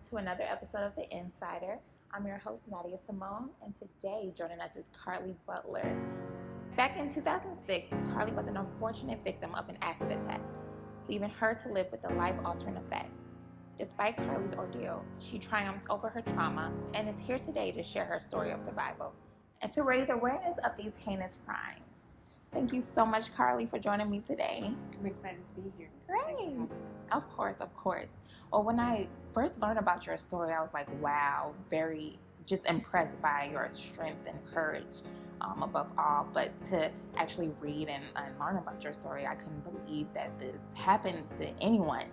to another episode of theNSider. I'm your host, Nadia Simone, and today joining us is Karli Butler. Back in 2006, Karli was an unfortunate victim of an acid attack, leaving her to live with the life-altering effects. Despite Karli's ordeal, she triumphed over her trauma and is here today to share her story of survival and to raise awareness of these heinous crimes. Thank you so much, Karli, for joining me today. I'm excited to be here. Great. Of course. Well, when I first learned about your story, I was like, wow, very just impressed by your strength and courage above all. But to actually read and learn about your story, I couldn't believe that this happened to anyone.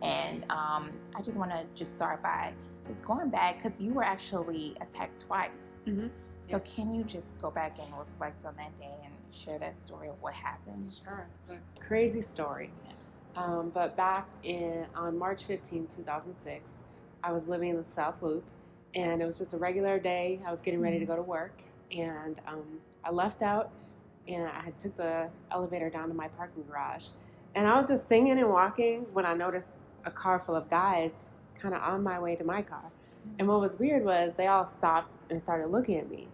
And I just want to just start by just going back, because you were actually attacked twice. Mm-hmm. So can you just go back and reflect on that day and share that story of what happened? Sure. It's a crazy story. But back on March 15, 2006, I was living in the South Loop, and it was just a regular day. I was getting ready to go to work, and I left out, and I took the elevator down to my parking garage. And I was just singing and walking when I noticed a car full of guys kind of on my way to my car. And what was weird was they all stopped and started looking at me.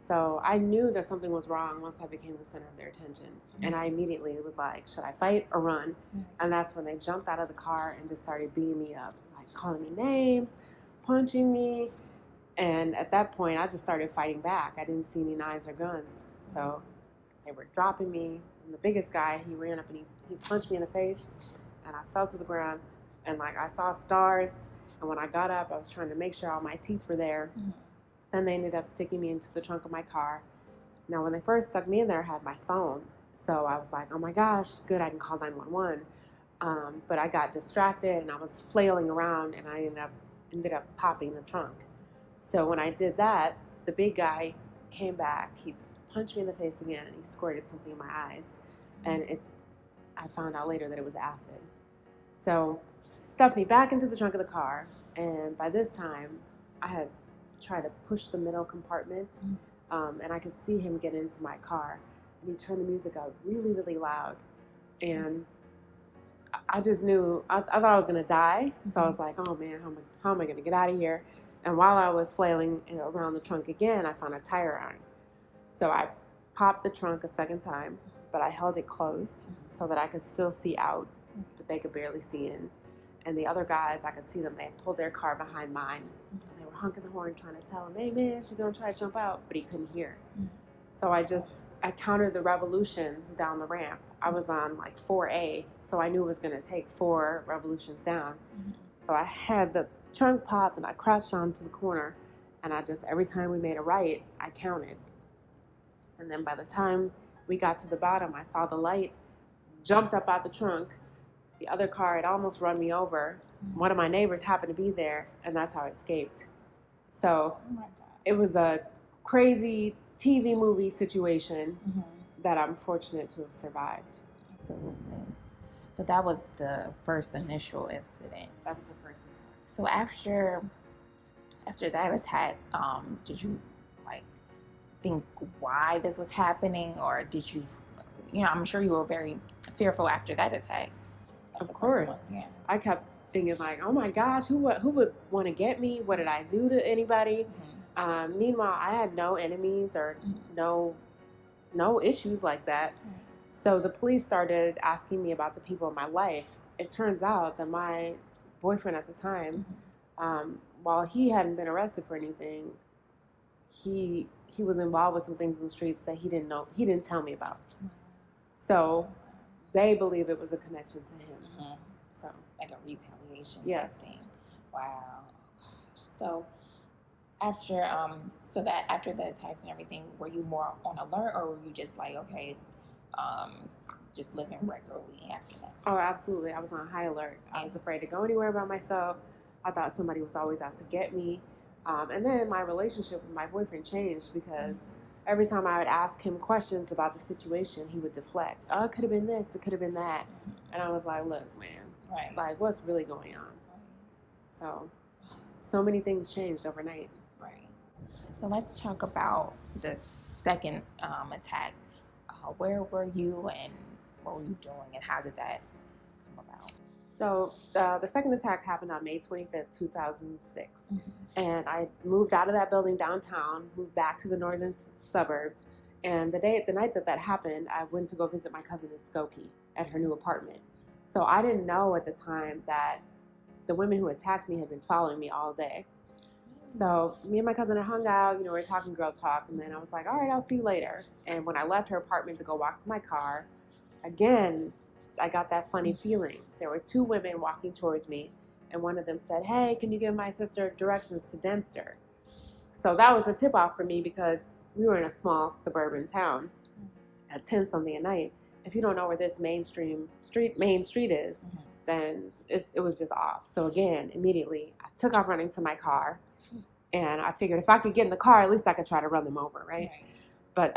So I knew that something was wrong once I became the center of their attention. And I immediately was like, should I fight or run? And that's when they jumped out of the car and just started beating me up, like calling me names, punching me. And at that point, I just started fighting back. I didn't see any knives or guns. So they were dropping me. And the biggest guy, he ran up and he punched me in the face. And I fell to the ground. And like I saw stars. And when I got up, I was trying to make sure all my teeth were there. Then they ended up sticking me into the trunk of my car. Now, when they first stuck me in there, I had my phone. So I was like, oh my gosh, good, I can call 911. But I got distracted and I was flailing around and I ended up popping the trunk. So when I did that, the big guy came back. He punched me in the face again and he squirted something in my eyes. And I found out later that it was acid. So stuffed me back into the trunk of the car. And by this time, I had tried to push the middle compartment, and I could see him get into my car. And he turned the music up really, really loud. And I just knew, I thought I was going to die. So I was like, oh man, how am I going to get out of here? And while I was flailing around the trunk again, I found a tire iron. So I popped the trunk a second time, but I held it closed so that I could still see out, but they could barely see in. And the other guys, I could see them, they pulled their car behind mine. They were honking the horn trying to tell him, hey man, she's going to try to jump out, but he couldn't hear. So I counted the revolutions down the ramp. I was on like 4A, so I knew it was going to take 4 revolutions down. So I had the trunk popped and I crouched onto the corner, and every time we made a right, I counted. And then by the time we got to the bottom, I saw the light, jumped up out the trunk. The other car had almost run me over. One of my neighbors happened to be there, and that's how I escaped. So it was a crazy TV movie situation that I'm fortunate to have survived. Absolutely. So that was the first initial incident. That was the first attack. So after that attack, did you think why this was happening, or did you, I'm sure you were very fearful after that attack. Of course. Yeah. I kept thinking like, oh my gosh, who would want to get me? What did I do to anybody? Meanwhile, I had no enemies or no issues like that. So the police started asking me about the people in my life. It turns out that my boyfriend at the time, while he hadn't been arrested for anything, he was involved with some things in the streets that he didn't tell me about. So they believe it was a connection to him. So like a retaliation yes. type thing. Wow. Oh, gosh. So after the attack and everything, were you more on alert, or were you just like, okay, just living regularly after that? Oh, absolutely. I was on high alert. I was afraid to go anywhere by myself. I thought somebody was always out to get me. And then my relationship with my boyfriend changed because every time I would ask him questions about the situation, he would deflect. Oh, it could have been this, it could have been that. And I was like, look, man, like what's really going on? So many things changed overnight. Right. So let's talk about the second attack. Where were you and what were you doing and how did that come about? So the second attack happened on May 25th, 2006. And I moved out of that building downtown, moved back to the northern suburbs. And the night that happened, I went to go visit my cousin in Skokie at her new apartment. So I didn't know at the time that the women who attacked me had been following me all day. So me and my cousin had hung out, we were talking girl talk, and then I was like, all right, I'll see you later. And when I left her apartment to go walk to my car, again, I got that funny feeling. There were two women walking towards me, and one of them said, hey, can you give my sister directions to Dempster? So that was a tip-off for me because we were in a small suburban town at 10 something at night. If you don't know where this main street is, then it was just off. So again, immediately, I took off running to my car, and I figured if I could get in the car, at least I could try to run them over, right? But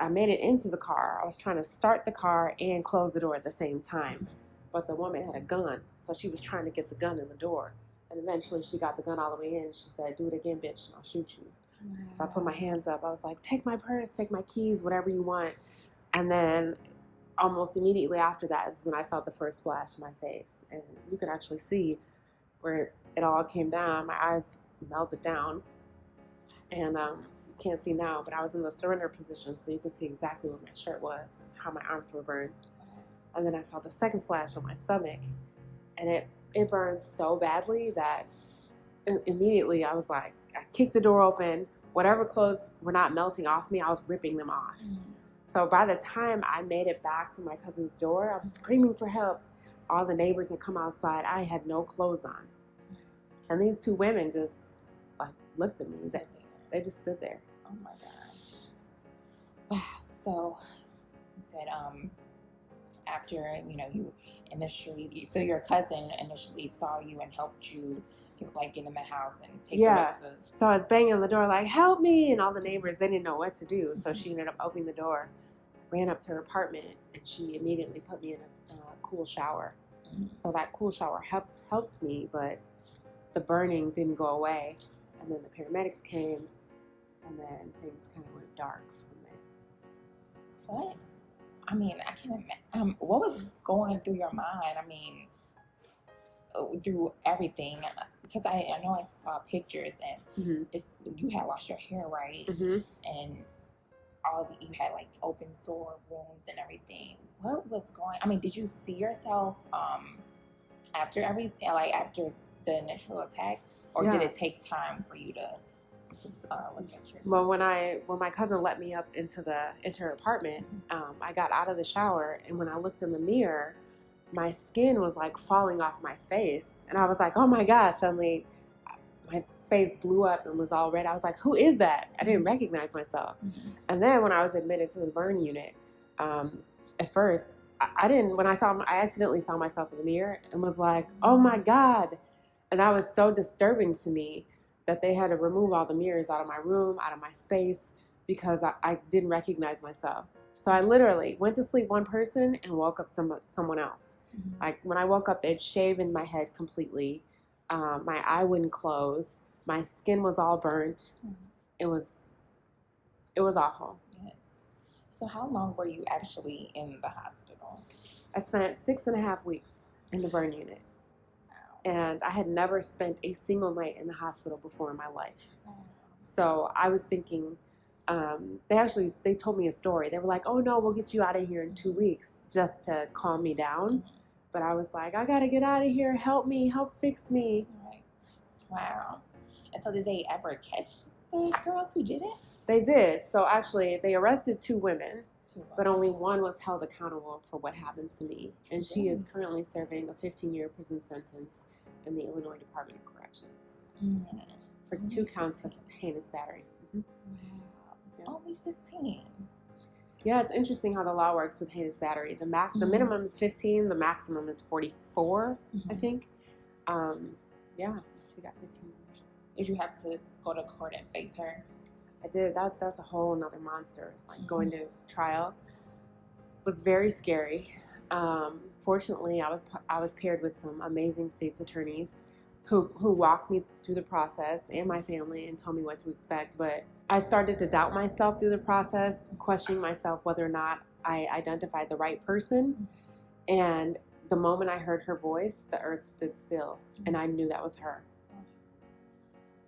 I made it into the car. I was trying to start the car and close the door at the same time. But the woman had a gun, so she was trying to get the gun in the door. And eventually she got the gun all the way in. She said, do it again, bitch, and I'll shoot you. So I put my hands up. I was like, take my purse, take my keys, whatever you want. And then almost immediately after that is when I felt the first flash in my face. And you could actually see where it all came down. My eyes melted down. And can't see now, but I was in the surrender position, so you can see exactly where my shirt was, how my arms were burned. And then I felt the second splash on my stomach, and it burned so badly that immediately I was like, I kicked the door open. Whatever clothes were not melting off me, I was ripping them off. So by the time I made it back to my cousin's door, I was screaming for help. All the neighbors had come outside. I had no clothes on. And these two women just like looked at me. They just stood there. Oh my gosh. Wow. So you said after, you in the street, so your cousin initially saw you and helped you get in the house and take the rest of the... So I was banging on the door like, help me, and all the neighbors, they didn't know what to do. So she ended up opening the door, ran up to her apartment, and she immediately put me in a cool shower. So that cool shower helped me, but the burning didn't go away. And then the paramedics came, and then things kind of went dark from there. What? I mean, I can't imagine. What was going through your mind? I mean, through everything, because I know I saw pictures, and you had lost your hair, right? And you had like open sore wounds and everything. What was going? I mean, did you see yourself after everything, like after the initial attack, or did it take time for you to look at yourself? Well, when my cousin let me up into her apartment, I got out of the shower, and when I looked in the mirror, my skin was like falling off my face, and I was like, oh my gosh! Suddenly, my face blew up and was all red. I was like, who is that? I didn't recognize myself. And then when I was admitted to the burn unit, at first I didn't. When I accidentally saw myself in the mirror and was like, oh my God! And that was so disturbing to me that they had to remove all the mirrors out of my room, out of my space, because I didn't recognize myself. So I literally went to sleep one person and woke up someone else. Like when I woke up, they'd shaven my head completely. My eye wouldn't close. My skin was all burnt. It was awful. Yeah. So how long were you actually in the hospital? I spent 6.5 weeks in the burn unit. And I had never spent a single night in the hospital before in my life. So I was thinking, they told me a story. They were like, oh no, we'll get you out of here in 2 weeks, just to calm me down. But I was like, I gotta get out of here. Help me, help fix me. Right. Wow. And so did they ever catch those girls who did it? They did. So actually, they arrested 2 women. But only one was held accountable for what happened to me. And she is currently serving a 15-year prison sentence in the Illinois Department of Corrections for 2 counts of heinous battery. Wow. Yeah. Only 15. Yeah, it's interesting how the law works with heinous battery. The minimum is 15, the maximum is 44, I think. Yeah, she got 15 years. Did you have to go to court and face her? I did. That's a whole another monster. Like going to trial was very scary. Fortunately, I was paired with some amazing state's attorneys who walked me through the process and my family and told me what to expect. But I started to doubt myself through the process, questioning myself whether or not I identified the right person. And the moment I heard her voice, the earth stood still, and I knew that was her.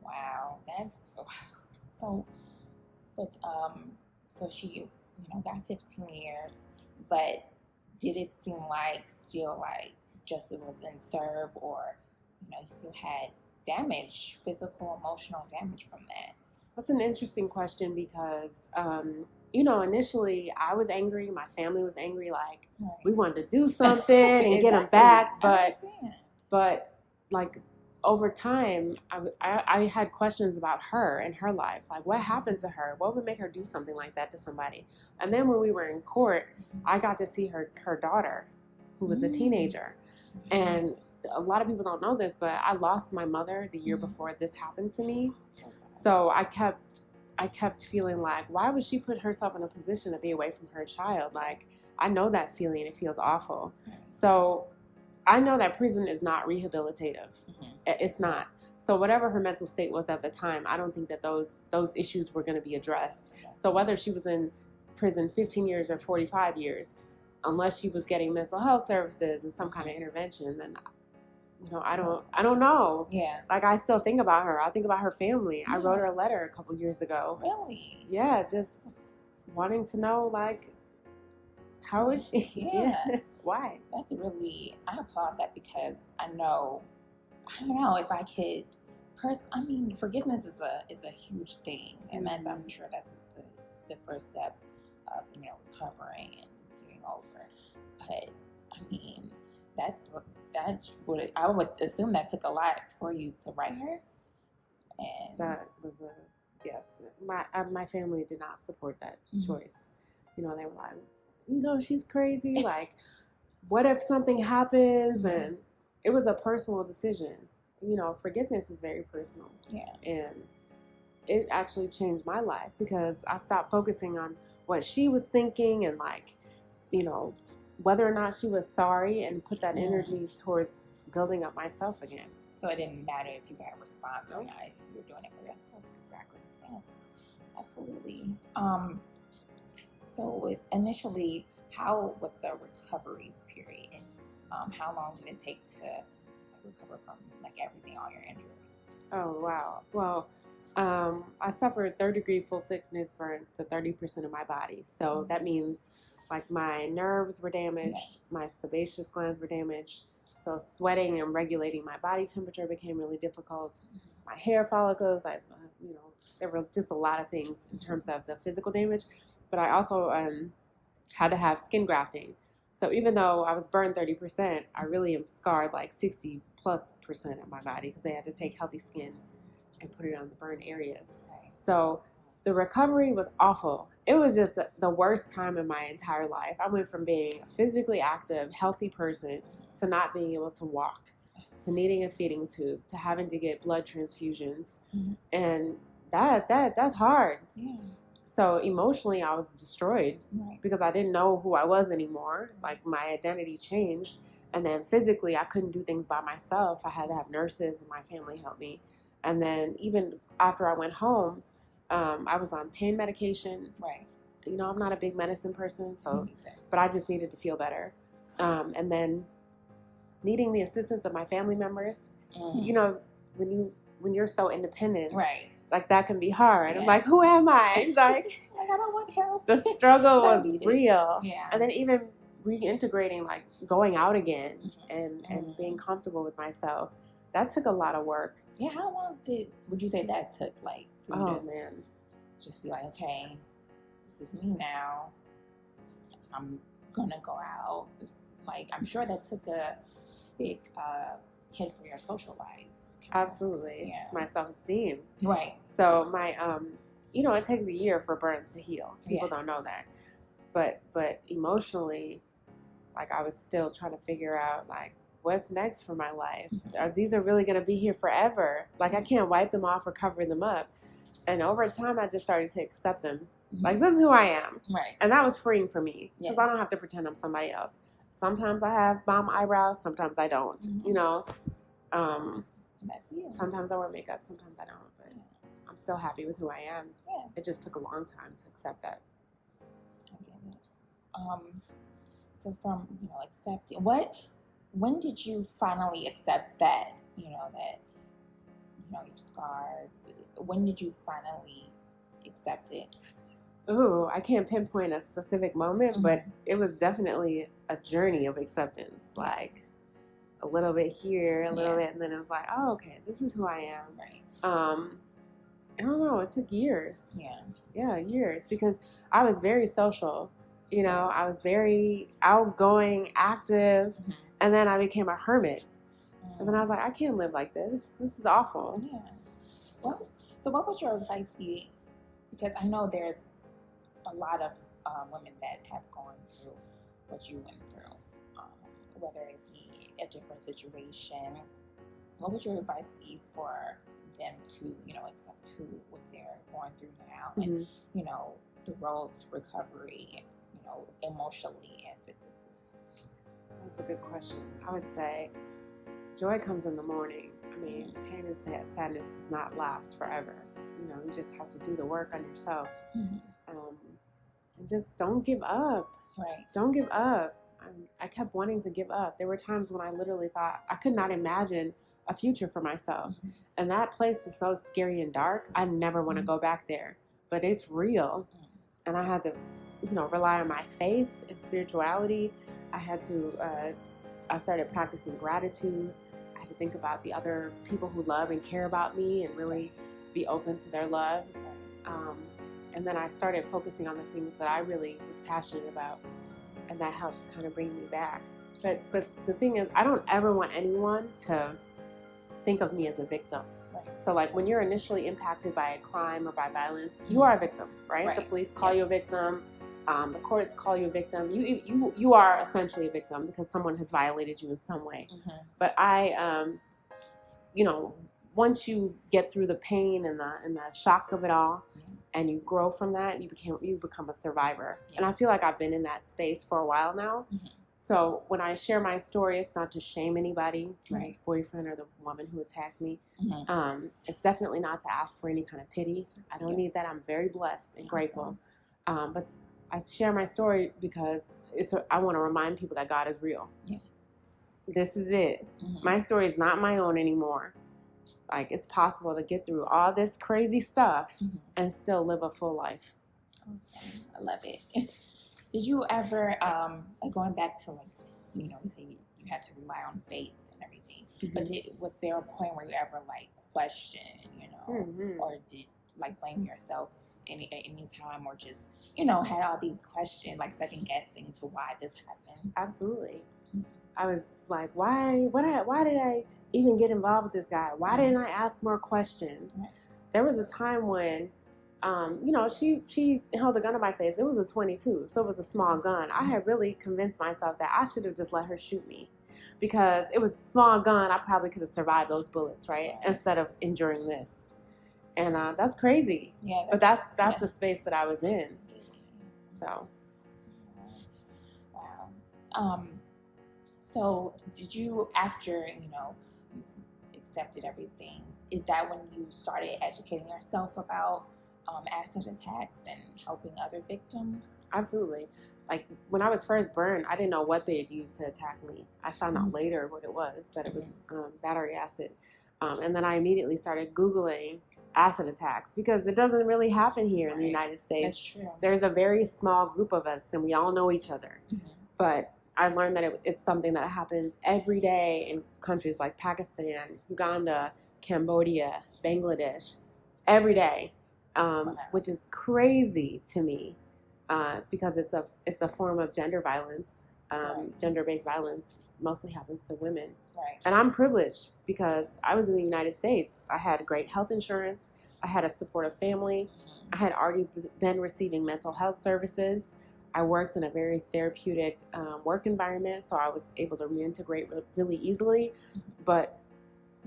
Wow, that's so. But so she, got 15 years. But did it seem like still like justice wasn't served, or you still had damage, physical, emotional damage from that? That's an interesting question because, initially I was angry. My family was angry. Like, Right. we wanted to do something and get them back. But like, over time, I had questions about her and her life. Like, what happened to her? What would make her do something like that to somebody? And then when we were in court, I got to see her daughter, who was a teenager. And a lot of people don't know this, but I lost my mother the year before this happened to me. So I kept feeling like, why would she put herself in a position to be away from her child? Like, I know that feeling. It feels awful. So I know that prison is not rehabilitative. It's not. So whatever her mental state was at the time, I don't think that those issues were going to be addressed. So whether she was in prison 15 years or 45 years, unless she was getting mental health services and some kind of intervention, then I don't know. Yeah. Like, I still think about her. I think about her family. Yeah. I wrote her a letter a couple years ago. Really? Yeah, just wanting to know, like, how is she? Yeah. Why? That's really, I applaud that, because I don't know if I could. Forgiveness is a huge thing, and I'm sure that's the first step of recovering and getting over. But I would assume that took a lot for you to write her. And that was yes. My family did not support that choice. They were like, she's crazy. Like, what if something happens? And it was a personal decision. Forgiveness is very personal. Yeah. And it actually changed my life, because I stopped focusing on what she was thinking and, like, whether or not she was sorry, and put that energy towards building up myself again. So it didn't matter if you got a response or not. You were doing it for yourself. Exactly. Yes, absolutely. So initially, how was the recovery period? How long did it take to recover from everything, all your injuries? Oh, wow. Well, I suffered 3rd-degree full thickness burns to 30% of my body. So that means, like, my nerves were damaged, my sebaceous glands were damaged. So sweating and regulating my body temperature became really difficult. My hair follicles, there were just a lot of things in terms of the physical damage. But I also had to have skin grafting. So even though I was burned 30%, I really am scarred like 60+% of my body, because they had to take healthy skin and put it on the burned areas. So the recovery was awful. It was just the worst time in my entire life. I went from being a physically active, healthy person to not being able to walk, to needing a feeding tube, to having to get blood transfusions. And that's hard. Yeah. So emotionally, I was destroyed because I didn't know who I was anymore. Like, my identity changed. And then physically, I couldn't do things by myself. I had to have nurses, and my family helped me. And then even after I went home, I was on pain medication. Right. I'm not a big medicine person, but I just needed to feel better. And then needing the assistance of my family members. When you're so independent, right? Like, that can be hard. Yeah. I'm like, who am I? Like, I don't want help. The struggle was real. Yeah. And then even reintegrating, like, going out again and being comfortable with myself, that took a lot of work. Yeah. How long would you say that took, like, for you to man, just be like, okay, this is me now. I'm gonna go out. Like, I'm sure that took a big hit for your social life. Absolutely. Yeah. It's my self-esteem. Right. So my, it takes a year for burns to heal. People don't know that. But emotionally, like, I was still trying to figure out, like, what's next for my life? These are really going to be here forever. Like, I can't wipe them off or cover them up. And over time, I just started to accept them. Like, this is who I am. Right. And that was freeing for me. Because I don't have to pretend I'm somebody else. Sometimes I have bomb eyebrows. Sometimes I don't. That's you. Sometimes I wear makeup. Sometimes I don't. But I'm still happy with who I am. Yeah. It just took a long time to accept that. I get it. So from accepting, what when did you finally accept that, you're scarred? When did you finally accept it? Ooh, I can't pinpoint a specific moment, Mm-hmm. but it was definitely a journey of acceptance. Like a little bit here, a little bit, and then it was like, oh, okay, this is who I am. Right. I don't know, it took years. Yeah, Years, because I was very social. I was very outgoing, active, and then I became a hermit. And then I was like, I can't live like this. This is awful. Yeah. Well, so what would your advice be? Because I know there's a lot of women that have gone through what you went through, whether it be a different situation. What would your advice be for them to, accept what they're going through now, and the road to recovery, emotionally and physically? That's a good question. I would say joy comes in the morning. I mean, pain and sadness does not last forever. You just have to do the work on yourself. And just don't give up. Right. Don't give up. I kept wanting to give up. There were times when I literally thought I could not imagine a future for myself. And that place was so scary and dark. I never want to go back there. But it's real. And I had to, rely on my faith and spirituality. I started practicing gratitude. I had to think about the other people who love and care about me and really be open to their love. And then I started focusing on the things that I really was passionate about. And that helped kind of bring me back. But the thing is, I don't ever want anyone to think of me as a victim. Right. So like when you're initially impacted by a crime or by violence, you are a victim, right? The police call you a victim. The courts call you a victim. You are essentially a victim because someone has violated you in some way. But once you get through the pain and the shock of it all, and you grow from that, you become a survivor. And I feel like I've been in that space for a while now. So when I share my story, it's not to shame anybody, my boyfriend or the woman who attacked me. It's definitely not to ask for any kind of pity. I don't need that. I'm very blessed and grateful. But I share my story because I want to remind people that God is real. This is it. My story is not my own anymore. Like, it's possible to get through all this crazy stuff and still live a full life. Awesome. I love it. Did you ever, going back to, you say you had to rely on faith and everything, but was there a point where you ever, question, or did, blame yourself at any time, or just, had all these questions, second guessing to why this happened? Absolutely. I was like, why did I even get involved with this guy? Why didn't I ask more questions? There was a time when, she held a gun to my face. It was a .22, so it was a small gun. I had really convinced myself that I should have just let her shoot me because it was a small gun. I probably could have survived those bullets, right? Instead of enduring this. And that's crazy. Yeah. But that's the space that I was in. So. Wow. So did you, after, you accepted everything, is that when you started educating yourself about acid attacks and helping other victims? Absolutely. Like, when I was first burned, I didn't know what they had used to attack me. I found out later what it was, that it was battery acid. And then I immediately started Googling acid attacks because it doesn't really happen here in the United States. That's true. There's a very small group of us and we all know each other. But I learned that it's something that happens every day in countries like Pakistan, Uganda, Cambodia, Bangladesh, every day, which is crazy to me because it's a form of gender violence. Gender-based violence mostly happens to women. And I'm privileged because I was in the United States. I had great health insurance. I had a supportive family. I had already been receiving mental health services. I worked in a very therapeutic work environment, so I was able to reintegrate really easily. But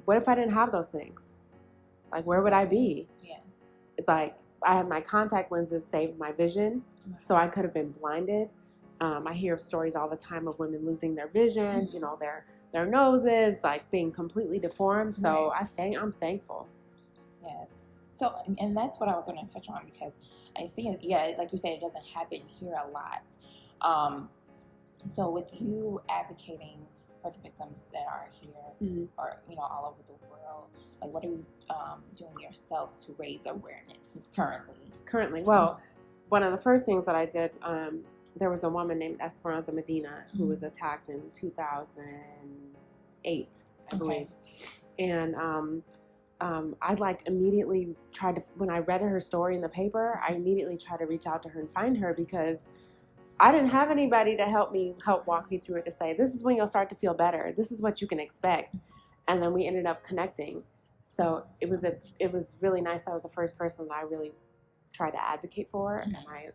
what if I didn't have those things? Like, where would I be? Like, I had my contact lenses saved my vision, so I could have been blinded. I hear stories all the time of women losing their vision, their noses, being completely deformed. So I'm thankful. Yes. So, and that's what I was going to touch on because I see it, like you said, it doesn't happen here a lot. So with you advocating for the victims that are here Mm-hmm. or, all over the world? Like, what are you doing yourself to raise awareness currently? Well, one of the first things that I did, there was a woman named Esperanza Medina who was attacked in 2008, I believe. And I immediately tried to, when I read her story in the paper, I immediately tried to reach out to her and find her, because I didn't have anybody to help walk me through it, to say, this is when you'll start to feel better. This is what you can expect. And then we ended up connecting. So it was really nice. That was the first person that I really tried to advocate for, and I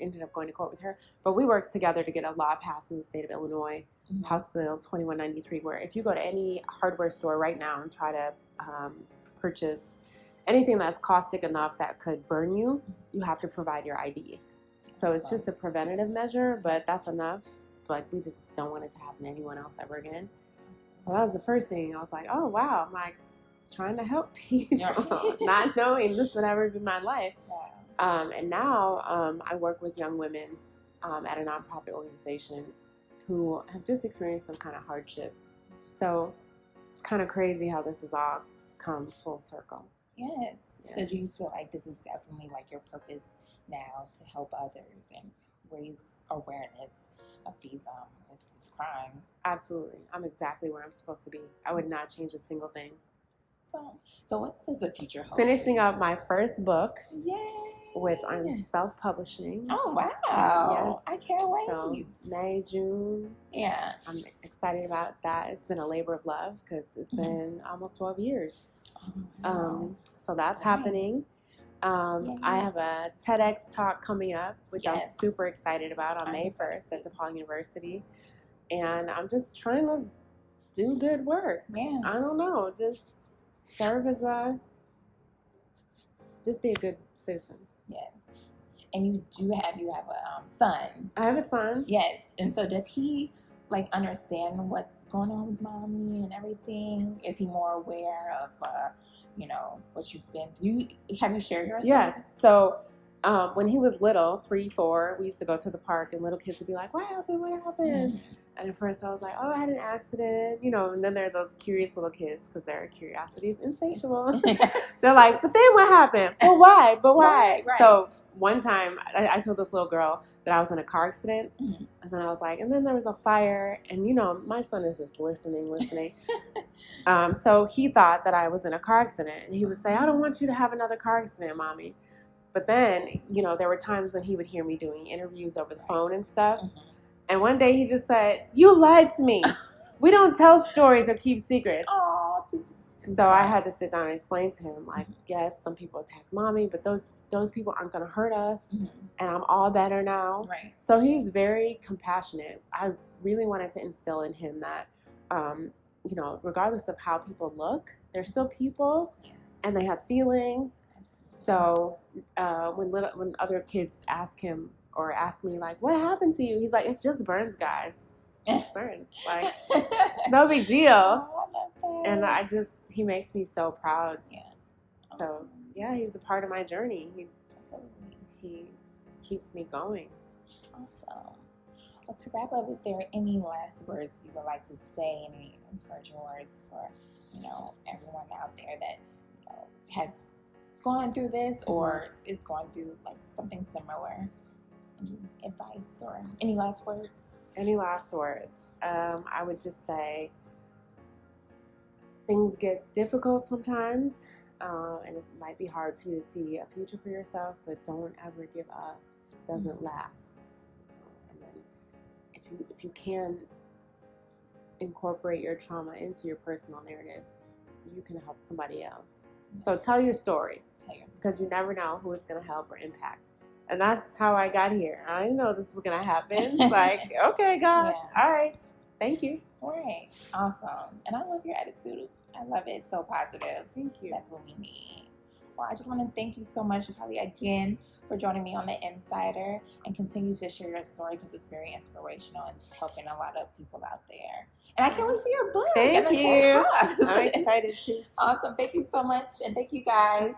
ended up going to court with her. But we worked together to get a law passed in the state of Illinois, House Bill 2193, where if you go to any hardware store right now and try to purchase anything that's caustic enough that could burn you, you have to provide your ID. So it's just a preventative measure, but that's enough. But we just don't want it to happen to anyone else ever again. So that was the first thing. I was like, oh, wow, I'm trying to help people, not knowing this would ever be my life. And now I work with young women at a nonprofit organization who have just experienced some kind of hardship. So it's kind of crazy how this has all come full circle. Yes. Yeah. So do you feel like this is definitely your purpose now, to help others and raise awareness of these this crime? Absolutely. I'm exactly where I'm supposed to be. I would not change a single thing. So what does the future hold? Finishing up my first book. Yay! Which I'm self-publishing. Oh, wow. Yes. I can't wait. So May, June. Yeah. I'm excited about that. It's been a labor of love, because it's been almost 12 years. Oh, wow. So that's happening. I have a TEDx talk coming up, which I'm super excited about, on May 1st at DePaul University. And I'm just trying to do good work. Yeah. I don't know. Just serve as just be a good citizen. Yes. And you have a son. I have a son. Yes. And so does he understand what's going on with mommy and everything? Is he more aware of what you've been through? Have you shared your story? Yes. So when he was little, 3, 4, we used to go to the park, and little kids would be like, what happened? What happened? Mm-hmm. And at first I was like, oh, I had an accident, and then there are those curious little kids, because their curiosity is insatiable. They're like, but then what happened? Well, why? But why? Right. So one time I told this little girl that I was in a car accident, and then I was like, and then there was a fire, and my son is just listening. So he thought that I was in a car accident, and he would say, I don't want you to have another car accident, Mommy. But then, there were times when he would hear me doing interviews over the phone and stuff. And one day he just said, you lied to me. We don't tell stories or keep secrets. Oh, so I had to sit down and explain to him, yes, some people attack Mommy, but those people aren't going to hurt us. And I'm all better now. Right. So he's very compassionate. I really wanted to instill in him that, regardless of how people look, they're still people, and they have feelings. So when other kids ask him or ask me, what happened to you? He's like, it's just burns, guys. It's burns. No big deal. Oh, and he makes me so proud. Yeah. So, yeah, he's a part of my journey. He keeps me going. Awesome. Well, to wrap up, is there any last words you would like to say, any encouraging words for, everyone out there that, has gone through this or is going through something similar? Any advice or any last words? Any last words? I would just say things get difficult sometimes, and it might be hard for you to see a future for yourself, but don't ever give up. It doesn't last. And then if you can incorporate your trauma into your personal narrative, you can help somebody else. So tell your story, because you never know who it's going to help or impact. And that's how I got here. I didn't know this was going to happen. It's okay, God. Yeah. All right. Thank you. All right. Awesome. And I love your attitude. I love it. It's so positive. Thank you. That's what we need. Well, I just want to thank you so much, Karli, again, for joining me on theNSider, and continue to share your story, because it's very inspirational and it's helping a lot of people out there. And I can't wait for your book. Thank you. I'm excited too. Awesome. Thank you so much. And thank you guys.